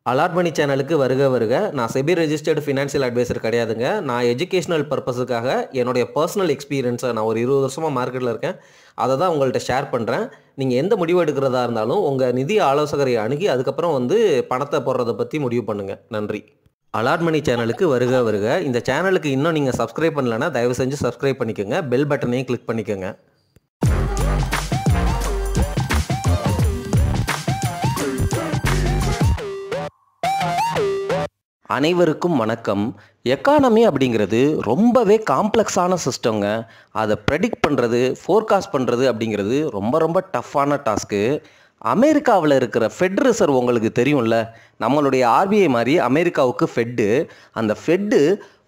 Alert சேனலுக்கு வருக வருக. நான் செபி ரெஜிஸ்டர்டு ஃபினான்ஷியல் அட்வைசர் கிடையாதுங்க. நான் எஜுகேஷனல் பர்பஸுக்காக என்னுடைய பர்சனல் எக்ஸ்பீரியன்ஸை நான் ஒரு 20 வருஷமாக மார்க்கெட்டில் இருக்கேன். அதை தான் உங்கள்கிட்ட ஷேர் பண்ணுறேன். நீங்கள் எந்த முடிவு எடுக்கிறதா இருந்தாலும் உங்கள் நிதி ஆலோசகரை அணுகி அதுக்கப்புறம் பணத்தை போடுறதை பற்றி முடிவு பண்ணுங்கள். நன்றி. அலார்ட் சேனலுக்கு வருக வருக. இந்த சேனலுக்கு இன்னும் நீங்கள் சப்ஸ்கிரைப் பண்ணலைன்னா தயவு செஞ்சு சப்ஸ்கிரைப் பண்ணிக்கோங்க. பெல் பட்டனையும் கிளிக் பண்ணிக்கோங்க. அனைவருக்கும் வணக்கம். எக்கானமி அப்படிங்கிறது ரொம்பவே காம்ப்ளெக்ஸான சிஸ்டங்க. அதை ப்ரெடிக்ட் பண்ணுறது, ஃபோர்காஸ்ட் பண்ணுறது அப்படிங்கிறது ரொம்ப ரொம்ப டஃப்பான டாஸ்க்கு. அமெரிக்காவில் இருக்கிற ஃபெட் ரிசர்வ் உங்களுக்கு தெரியும்ல, நம்மளுடைய ஆர்பிஐ மாதிரி அமெரிக்காவுக்கு ஃபெட்டு. அந்த ஃபெட்டு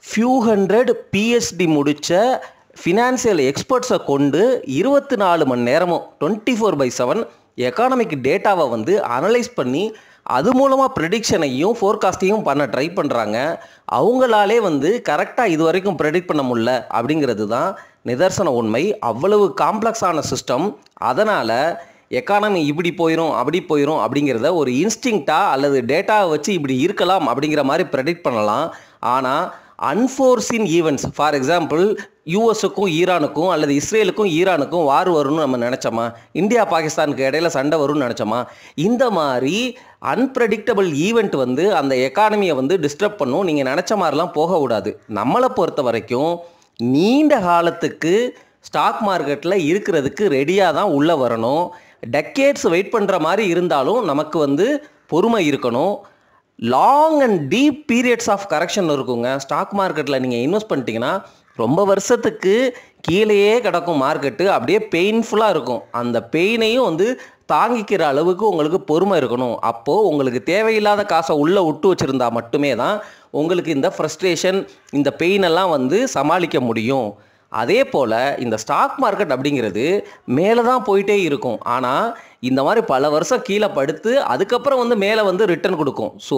ஃபியூ ஹண்ட்ரட் பிஹெச்டி முடித்த ஃபினான்சியல் எக்ஸ்பர்ட்ஸை கொண்டு 24 மணி நேரமும் 24/7 எக்கானமிக் டேட்டாவை அனலைஸ் பண்ணி அது மூலமாக ப்ரெடிக்ஷனையும் ஃபோர்காஸ்ட்டையும் பண்ண ட்ரை பண்ணுறாங்க. அவங்களாலே கரெக்டாக இது வரைக்கும் ப்ரெடிக்ட் பண்ண முடியல அப்படிங்கிறது தான் நிதர்சன உண்மை. அவ்வளவு காம்ப்ளெக்ஸான சிஸ்டம். அதனால் எக்கானமி இப்படி போயிடும் அப்படி போயிடும் அப்படிங்கிறத ஒரு இன்ஸ்டிங்க்டாக அல்லது டேட்டாவை வச்சு இப்படி இருக்கலாம் அப்படிங்கிற மாதிரி ப்ரெடிக்ட் பண்ணலாம். ஆனால் அன்ஃபோர்சின் ஈவெண்ட்ஸ், ஃபார் எக்ஸாம்பிள் யூஎஸுக்கும் ஈரானுக்கும் அல்லது இஸ்ரேலுக்கும் ஈரானுக்கும் வார் வரும்னு நம்ம நினச்சோமா? இந்தியா பாகிஸ்தானுக்கு இடையில சண்டை வரும்னு நினச்சோமா? இந்த மாதிரி அன்பிரடிக்டபிள் ஈவெண்ட் அந்த எக்கானமியை டிஸ்டர்ப் பண்ணும். நீங்கள் நினச்ச மாதிரிலாம் போக விடாது. நம்மளை பொறுத்த வரைக்கும் நீண்ட காலத்துக்கு ஸ்டாக் மார்க்கெட்டில் இருக்கிறதுக்கு ரெடியாக தான் உள்ளே வரணும். டெக்கேட்ஸ் வெயிட் பண்ணுற மாதிரி இருந்தாலும் நமக்கு பொறுமை இருக்கணும். Long and deep periods of correction இருக்குங்க. ஸ்டாக் மார்க்கெட்டில் நீங்கள் இன்வெஸ்ட் பண்ணிட்டீங்கன்னா ரொம்ப வருஷத்துக்கு கீழேயே கிடக்கும் மார்க்கெட்டு. அப்படியே பெயின்ஃபுல்லாக இருக்கும். அந்த பெயினையும் தாங்கிக்கிற அளவுக்கு உங்களுக்கு பொறுமை இருக்கணும். அப்போது உங்களுக்கு தேவையில்லாத காசை உள்ளே விட்டு வச்சுருந்தா மட்டுமே தான் உங்களுக்கு இந்த ஃப்ரஸ்ட்ரேஷன், இந்த பெயினெல்லாம் சமாளிக்க முடியும். அதே போல் இந்த ஸ்டாக் மார்க்கெட் அப்படிங்கிறது மேலே தான் போயிட்டே இருக்கும். ஆனால் இந்த மாதிரி பல வருஷம் கீழே படுத்து அதுக்கப்புறம் மேலே ரிட்டர்ன் கொடுக்கும். ஸோ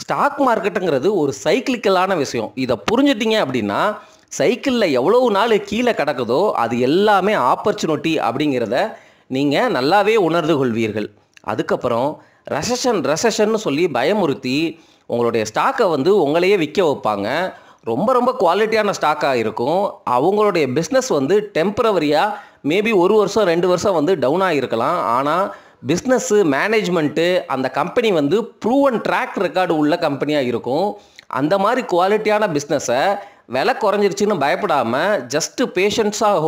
ஸ்டாக் மார்க்கெட்டுங்கிறது ஒரு சைக்கிளிக்கலான விஷயம். இதை புரிஞ்சுட்டிங்க அப்படின்னா சைக்கிளில் எவ்வளவு நாள் கீழே கிடக்குதோ அது எல்லாமே ஆப்பர்ச்சுனிட்டி அப்படிங்கிறத நீங்கள் நல்லாவே உணர்ந்து கொள்வீர்கள். அதுக்கப்புறம் ரெசஷன்னு சொல்லி பயமுறுத்தி உங்களுடைய ஸ்டாக்கை உங்களையே விற்க வைப்பாங்க. ரொம்ப ரொம்ப குவாலிட்டியான ஸ்டாக்காக இருக்கும். அவங்களுடைய பிஸ்னஸ் டெம்பரவரியாக மேபி 1 வருஷம் 2 வருஷம் டவுனாக இருக்கலாம். ஆனால் பிஸ்னஸ்ஸு மேனேஜ்மெண்ட்டு அந்த கம்பெனி ப்ரூவன் ட்ராக் ரெக்கார்டு உள்ள கம்பெனியாக இருக்கும். அந்த மாதிரி குவாலிட்டியான பிஸ்னஸை விலை குறைஞ்சிருச்சுன்னு பயப்படாமல் ஜஸ்ட்டு பேஷண்ட்டாக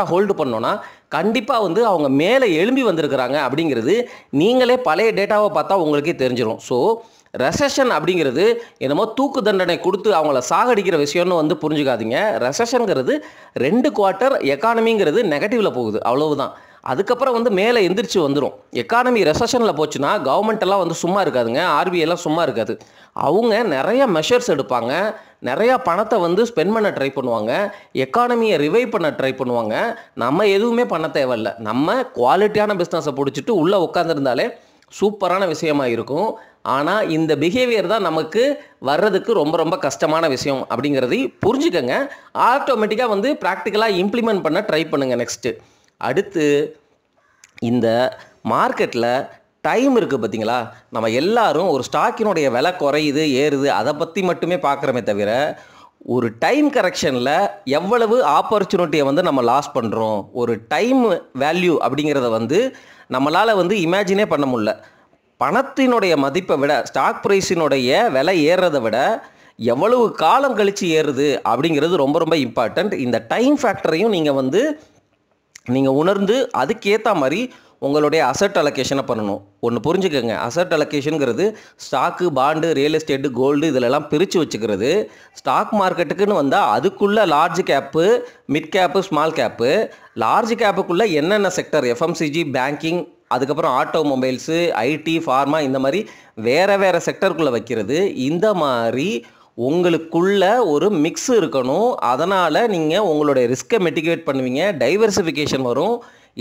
ஹோல்டு பண்ணோன்னா கண்டிப்பாக அவங்க மேலே எழும்பி வந்திருக்கிறாங்க அப்படிங்கிறது நீங்களே பழைய டேட்டாவை பார்த்தா உங்களுக்கே தெரிஞ்சிடும். ஸோ ரெசஷன் அப்படிங்கிறது என்னமோ தூக்கு தண்டனை கொடுத்து அவங்கள சாகடிக்கிற விஷயம்னு புரிஞ்சுக்காதீங்க. ரெசஷனுங்கிறது 2 குவார்ட்டர் எக்கானமிங்கிறது நெகட்டிவில் போகுது, அவ்வளவுதான். அதுக்கப்புறம் மேலே எந்திரிச்சு வந்துடும். எக்கானமி ரெசஷனில் போச்சுன்னா கவர்மெண்ட்டெல்லாம் சும்மா இருக்காதுங்க. ஆர்பிஐலாம் சும்மா இருக்காது. அவங்க நிறைய மெஷர்ஸ் எடுப்பாங்க. நிறையா பணத்தை ஸ்பெண்ட் பண்ண ட்ரை பண்ணுவாங்க. எக்கானமியை ரிவைவ் பண்ண ட்ரை பண்ணுவாங்க. நம்ம எதுவுமே பண்ண தேவையில்லை. நம்ம குவாலிட்டியான பிஸ்னஸை பிடிச்சிட்டு உள்ளே உட்காந்துருந்தாலே சூப்பரான விஷயமா இருக்கும். ஆனால் இந்த பிஹேவியர் தான் நமக்கு வர்றதுக்கு ரொம்ப ரொம்ப கஷ்டமான விஷயம் அப்படிங்கிறதை புரிஞ்சுக்கங்க. ஆட்டோமேட்டிக்காக ப்ராக்டிக்கலாக இம்ப்ளிமெண்ட் பண்ண ட்ரை பண்ணுங்கள். நெக்ஸ்ட்டு அடுத்து இந்த மார்க்கெட்டில் டைம் இருக்குது பார்த்தீங்களா? நம்ம எல்லாரும் ஒரு ஸ்டாக்கினுடைய விலை குறையுது ஏறுது அதை பற்றி மட்டுமே பார்க்குறோமே தவிர ஒரு டைம் கரெக்ஷனில் எவ்வளவு ஆப்பர்ச்சுனிட்டியை நம்ம லாஸ் பண்ணுறோம், ஒரு டைம் வேல்யூ அப்படிங்கிறத நம்மளால் இமேஜினே பண்ண முடியல. பணத்தினுடைய மதிப்பை விட ஸ்டாக் ப்ரைஸினுடைய விலை ஏறுறதை விட எவ்வளவு காலம் கழித்து ஏறுது அப்படிங்கிறது ரொம்ப ரொம்ப இம்பார்ட்டண்ட். இந்த டைம் ஃபேக்டரையும் நீங்கள் உணர்ந்து அதுக்கேற்ற மாதிரி உங்களுடைய அசட் அலோகேஷனை பண்ணணும். ஒன்று புரிஞ்சுக்கோங்க, அசட் அலோகேஷனுங்கிறது stock, bond, real estate, gold இதிலெல்லாம் பிரித்து வச்சுக்கிறது. ஸ்டாக் மார்க்கெட்டுக்குன்னு வந்தால் அதுக்குள்ளே large cap, mid cap, small cap. Large கேப்புக்குள்ளே என்னென்ன செக்டர், எஃப்எம்சிஜி, பேங்கிங், அதுக்கப்புறம் ஆட்டோமொபைல்ஸு, ஐடி, ஃபார்மா, இந்த மாதிரி வேறு செக்டருக்குள்ளே வைக்கிறது. இந்த மாதிரி உங்களுக்குள்ள ஒரு மிக்ஸ் இருக்கணும். அதனால் நீங்கள் உங்களுடைய ரிஸ்க்கை மிட்டிகேட் பண்ணுவீங்க. டைவர்சிஃபிகேஷன் வரும்.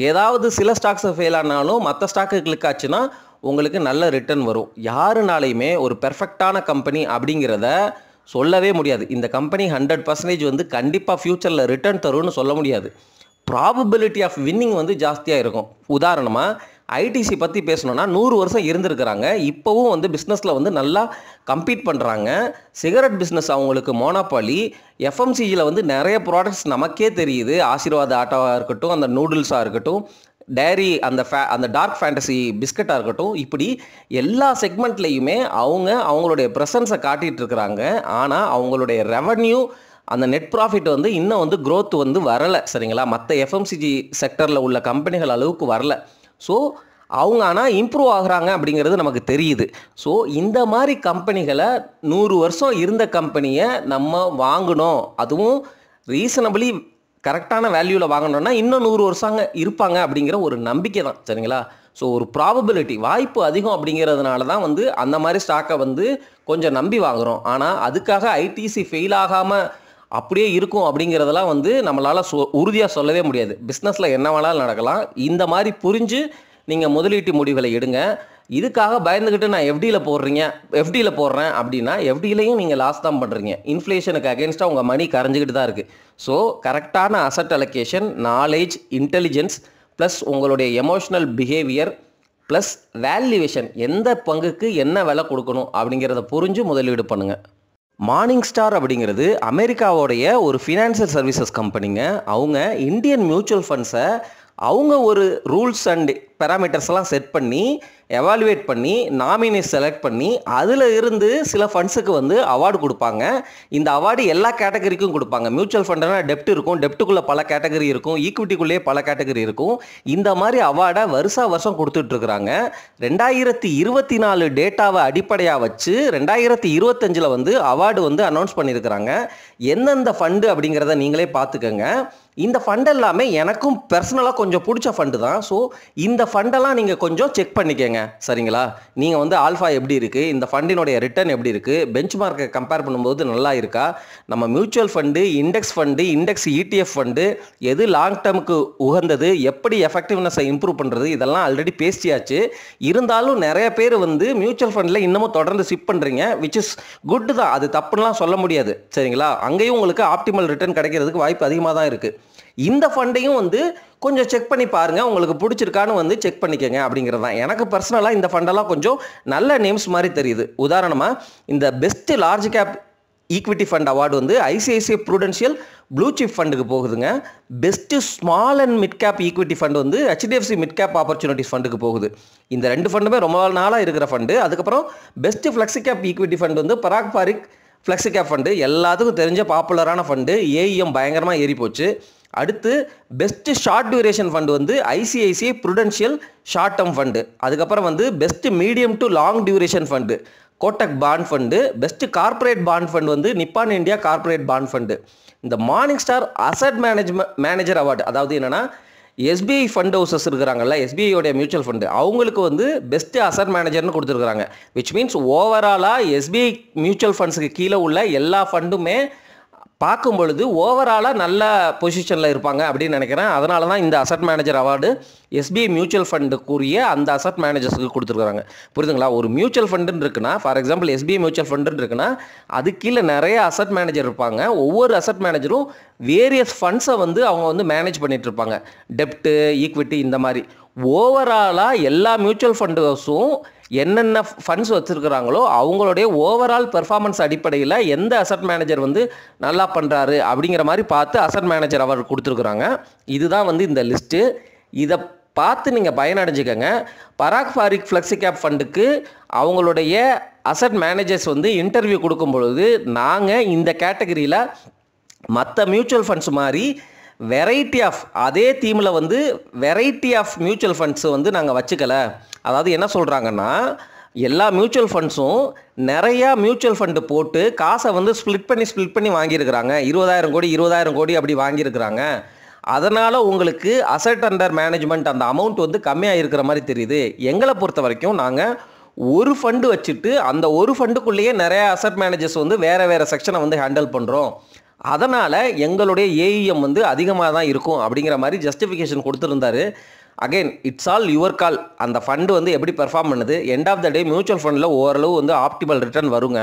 ஏதாவது சில ஸ்டாக்ஸை ஃபெயில் ஆனாலும் மற்ற ஸ்டாக்கு கிளிக் ஆச்சுன்னா உங்களுக்கு நல்ல ரிட்டர்ன் வரும். யாருனாலையுமே ஒரு பெர்ஃபெக்டான கம்பெனி அப்படிங்கிறத சொல்லவே முடியாது. இந்த கம்பெனி 100% கண்டிப்பாக ஃப்யூச்சரில் ரிட்டர்ன் தரும்னு சொல்ல முடியாது. ப்ராபபிலிட்டி ஆஃப் வின்னிங் ஜாஸ்தியாக இருக்கும். உதாரணமாக ஐடிசி பற்றி பேசணும்னா 100 வருஷம் இருந்திருக்கிறாங்க. இப்போவும் வந்து பிஸ்னஸில் வந்து நல்லா கம்பீட் பண்ணுறாங்க. சிகரெட் பிஸ்னஸ் அவங்களுக்கு மோனோபாலி. எஃப்எம்சிஜியில் வந்து நிறைய ப்ராடக்ட்ஸ் நமக்கே தெரியுது. ஆசீர்வாத் ஆட்டாவாக இருக்கட்டும், அந்த நூடுல்ஸாக இருக்கட்டும், டைரி அந்த டார்க் ஃபேண்டசி பிஸ்கட்டாக இருக்கட்டும், இப்படி எல்லா செக்மெண்ட்லேயுமே அவங்களுடைய ப்ரெசன்ஸை காட்டிகிட்டு இருக்கிறாங்க. ஆனால் அவங்களுடைய ரெவன்யூ, அந்த நெட் ப்ராஃபிட் வந்து இன்னும் வந்து க்ரோத் வந்து வரலை. சரிங்களா? மற்ற எஃப்எம்சிஜி செக்டரில் உள்ள கம்பெனிகள் அளவுக்கு வரல. ஸோ அவங்க ஆனால் இம்ப்ரூவ் ஆகுறாங்க அப்படிங்கிறது நமக்கு தெரியுது. ஸோ இந்த மாதிரி கம்பெனிகளை 100 வருஷம் இருந்த கம்பெனியை நம்ம வாங்கணும், அதுவும் ரீசனபிளி கரெக்டான வேல்யூவில் வாங்கணும்னா இன்னும் 100 வருஷங்க இருப்பாங்க அப்படிங்கிற ஒரு நம்பிக்கை தான். சரிங்களா? ஸோ ஒரு ப்ராபபிலிட்டி, வாய்ப்பு அதிகம் அப்படிங்கிறதுனால தான் வந்து அந்த மாதிரி ஸ்டாக்கை வந்து கொஞ்சம் நம்பி வாங்குகிறோம். ஆனால் அதுக்காக ஐடிசி ஃபெயில் ஆகாமல் அப்படியே இருக்கும் அப்படிங்கிறதெல்லாம் வந்து நம்மளால் உறுதியாக சொல்லவே முடியாது. பிஸ்னஸில் என்ன வேணாலும் நடக்கலாம். இந்த மாதிரி புரிஞ்சு நீங்கள் முதலீட்டு முடிவுகளை எடுங்க. இதுக்காக பயந்துக்கிட்டு நான் எஃப்டியில் போடுறேன் அப்படின்னா எஃப்டிலையும் நீங்கள் லாஸ் தான் பண்ணுறீங்க. இன்ஃப்ளேஷனுக்கு அகேன்ஸ்டாக உங்கள் மணி கரைஞ்சிக்கிட்டு தான் இருக்குது. ஸோ கரெக்டான asset allocation, knowledge, intelligence plus உங்களுடைய எமோஷ்னல் பிஹேவியர் ப்ளஸ் வேல்யூவேஷன், எந்த பங்குக்கு என்ன விலை கொடுக்கணும் அப்படிங்கிறத புரிஞ்சு முதலீடு பண்ணுங்கள். மார்னிங் ஸ்டார் அப்படிங்கிறது அமெரிக்காவோடைய ஒரு ஃபினான்சியல் சர்வீசஸ் கம்பெனிங்க. அவங்க இந்தியன் மியூச்சுவல் ஃபண்ட்ஸை அவங்க ஒரு ரூல்ஸ் அண்ட் பேராமீட்டர்ஸ்லாம் செட் பண்ணி எவாலுவேட் பண்ணி நாமினி செலக்ட் பண்ணி அதில் இருந்து சில ஃபண்ட்ஸுக்கு வந்து அவார்டு கொடுப்பாங்க. இந்த அவார்டு எல்லா கேட்டகரிக்கும் கொடுப்பாங்க. மியூச்சுவல் ஃபண்டுனா டெப்ட் இருக்கும், டெப்ட்டுக்குள்ளே பல கேட்டகரி இருக்கும், ஈக்விட்டிக்குள்ளேயே பல கேட்டகரி இருக்கும். இந்த மாதிரி அவார்டை வருஷம் கொடுத்துட்ருக்குறாங்க. 2024 டேட்டாவை அடிப்படையாக வச்சு 2025 வந்து அவார்டு வந்து அனௌன்ஸ் பண்ணியிருக்கிறாங்க. எந்தெந்த ஃபண்டு அப்படிங்கிறத நீங்களே பார்த்துக்கோங்க. இந்த ஃபண்ட் எல்லாமே எனக்கும் பர்சனலாக கொஞ்சம் பிடிச்ச ஃபண்டு தான். ஸோ இந்த ஃபண்டெல்லாம் நீங்கள் கொஞ்சம் செக் பண்ணிக்கங்க. சரிங்களா? நீங்கள் வந்து ஆல்ஃபா எப்படி இருக்குது, இந்த ஃபண்டினுடைய ரிட்டர்ன் எப்படி இருக்குது, பெஞ்ச் மார்க்கை கம்பேர் பண்ணும்போது நல்லா இருக்கா, நம்ம mutual fund, index ETF fund எது லாங் டேர்முக்கு உகந்தது, எப்படி எஃபெக்டிவ்னஸை இம்ப்ரூவ் பண்ணுறது, இதெல்லாம் ஆல்ரெடி பேசியாச்சு. இருந்தாலும் நிறைய பேர் வந்து மியூச்சுவல் ஃபண்டில் இன்னமும் தொடர்ந்து சிப் பண்ணுறீங்க, விச் இஸ் குட் தான். அது தப்புலாம் சொல்ல முடியாது. சரிங்களா? அங்கேயும் உங்களுக்கு ஆப்டிமல் ரிட்டர்ன் கிடைக்கிறதுக்கு வாய்ப்பு அதிகமாக தான் இருக்குது. இந்த ஃபண்டையும் வந்து கொஞ்சம் செக் பண்ணி பாருங்கள், உங்களுக்கு பிடிச்சிருக்கான்னு வந்து செக் பண்ணிக்கங்க அப்படிங்கிறது தான். எனக்கு பர்சனலாக இந்த ஃபண்டெல்லாம் கொஞ்சம் நல்ல நேம்ஸ் மாதிரி தெரியுது. உதாரணமாக இந்த best large cap equity fund award வந்து ஐசிஐசிஐ ப்ரூடென்ஷியல் ப்ளூ சிப் ஃபண்டுக்கு போகுதுங்க. Best small and mid cap equity fund வந்து ஹெச்டிஎஃப்சி மிட் கேப் ஆப்பர்ச்சுனிட்டிஸ் ஃபண்டுக்கு போகுது. இந்த 2 ஃபண்டுமே ரொம்ப நாளாக இருக்கிற ஃபண்டு. அதுக்கப்புறம் best flexi gap equity fund வந்து பராக் பாரிக் ஃப்ளெக்ஸி கேப் ஃபண்டு, எல்லாத்துக்கும் தெரிஞ்ச பாப்புலரான ஃபண்டு. ஏஇஎம் பயங்கரமாக ஏறி போச்சு. அடுத்து பெஸ்ட்டு ஷார்ட் டியூரேஷன் ஃபண்டு வந்து ICICI Prudential short term fund. அதுக்கப்புறம் வந்து best medium to long duration fund Kotak bond fund. Best corporate bond fund வந்து Nippon India corporate bond fund. இந்த Morningstar asset manager award, அதாவது என்னென்னா SBI fund houses இருக்கிறாங்கல்ல, எஸ்பிஐயோடைய mutual fund, அவங்களுக்கு வந்து best asset மேனேஜர்னு கொடுத்துருக்குறாங்க. விச் மீன்ஸ் ஓவராலாக SBI mutual ஃபண்ட்ஸுக்கு கீழே உள்ள எல்லா ஃபண்டுமே பார்க்கும் பொழுது ஓவராலாக நல்ல பொசிஷனில் இருப்பாங்க அப்படின்னு நினைக்கிறேன். அதனால தான் இந்த asset manager award SBI mutual ஃபண்டுக்குரிய அந்த அசட் மேனேஜர்ஸுக்கு கொடுத்துருக்குறாங்க. புரியுதுங்களா? ஒரு மியூச்சுவல் ஃபண்டுன்னு இருக்குன்னா, ஃபார் எக்ஸாம்பிள் எஸ்பிஐ மியூச்சுவல் ஃபண்டுன்னு இருக்குன்னா அது கீழே நிறைய அசட் மேனேஜர் இருப்பாங்க. ஒவ்வொரு அசட் மேனேஜரும் வேரியஸ் ஃபண்ட்ஸை வந்து அவங்க வந்து மேனேஜ் பண்ணிகிட்டு இருப்பாங்க. டெப்ட்டு, ஈக்விட்டி, இந்த மாதிரி ஓவராலாக எல்லா மியூச்சுவல் ஃபண்டுஸும் என்னென்ன ஃபண்ட்ஸ் வச்சுருக்கிறாங்களோ அவங்களுடைய ஓவரால் பெர்ஃபார்மன்ஸ் அடிப்படையில் எந்த அசட் மேனேஜர் வந்து நல்லா பண்ணுறாரு அப்படிங்கிற மாதிரி பார்த்து அசட் மேனேஜர் அவர் கொடுத்துருக்குறாங்க. இதுதான் வந்து இந்த லிஸ்ட்டு. இதை பார்த்து நீங்கள் பயனடைஞ்சிக்கங்க. பராக் பாரிக் ஃப்ளெக்ஸி கேப் ஃபண்டுக்கு அவங்களுடைய அசட் மேனேஜர்ஸ் வந்து இன்டர்வியூ கொடுக்கும் பொழுது, நாங்கள் இந்த கேட்டகரியில் மற்ற மியூச்சுவல் ஃபண்ட்ஸ் மாதிரி வெரைட்டி ஆஃப் அதே தீமில் வந்து வெரைட்டி ஆஃப் மியூச்சுவல் ஃபண்ட்ஸை வந்து நாங்கள் வச்சுக்கல. அதாவது என்ன சொல்கிறாங்கன்னா, எல்லா மியூச்சுவல் ஃபண்ட்ஸும் நிறையா மியூச்சுவல் ஃபண்டு போட்டு காசை வந்து ஸ்ப்ளிட் பண்ணி வாங்கியிருக்கிறாங்க. 20,000 கோடி அப்படி வாங்கியிருக்கிறாங்க. அதனால் உங்களுக்கு அசட் அண்டர் மேனேஜ்மெண்ட் அந்த அமௌண்ட் வந்து கம்மியாக இருக்கிற மாதிரி தெரியுது. எங்களை பொறுத்த வரைக்கும் நாங்கள் ஒரு ஃபண்டு வச்சுட்டு அந்த ஒரு ஃபண்டுக்குள்ளேயே நிறையா அசட் மேனேஜர்ஸ் வந்து வேறு செக்ஷனை வந்து ஹேண்டில் பண்ணுறோம். அதனால் எங்களுடைய ஏஇஎம் வந்து அதிகமாக தான் இருக்கும் அப்படிங்கிற மாதிரி ஜஸ்டிஃபிகேஷன் கொடுத்துருந்தாரு. Again it's all your call. அந்த ஃபண்டு வந்து எப்படி பெர்ஃபார்ம் பண்ணுது, end of the day mutual ஃபண்டில் ஓரளவு வந்து ஆப்டிமல் ரிட்டர்ன் வருங்க.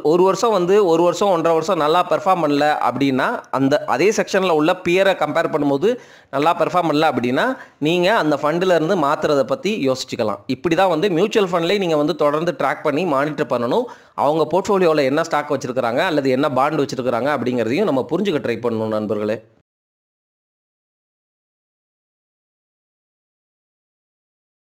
ஒரு வருஷம் வந்து 1.5 வருஷம் நல்லா பெர்ஃபார்ம் பண்ணல அப்படின்னா, அதே செக்ஷனில் உள்ள பியரை கம்பேர் பண்ணும்போது நல்லா பெர்ஃபார்ம் பண்ணல அப்படின்னா, நீங்கள் அந்த ஃபண்டிலேருந்து மாற்றுறதை பற்றி யோசிச்சுக்கலாம். இப்படி தான் வந்து மியூச்சுவல் ஃபண்ட்லேயே நீங்கள் வந்து தொடர்ந்து ட்ராக் பண்ணி மானிட்டர் பண்ணணும். அவங்க போர்ட்ஃபோலியோவில் என்ன ஸ்டாக் வச்சுருக்கிறாங்க அல்லது என்ன பாண்ட் வச்சுருக்கிறாங்க அப்படிங்கிறதையும் நம்ம புரிஞ்சுக்க ட்ரை பண்ணணும் நண்பர்களே.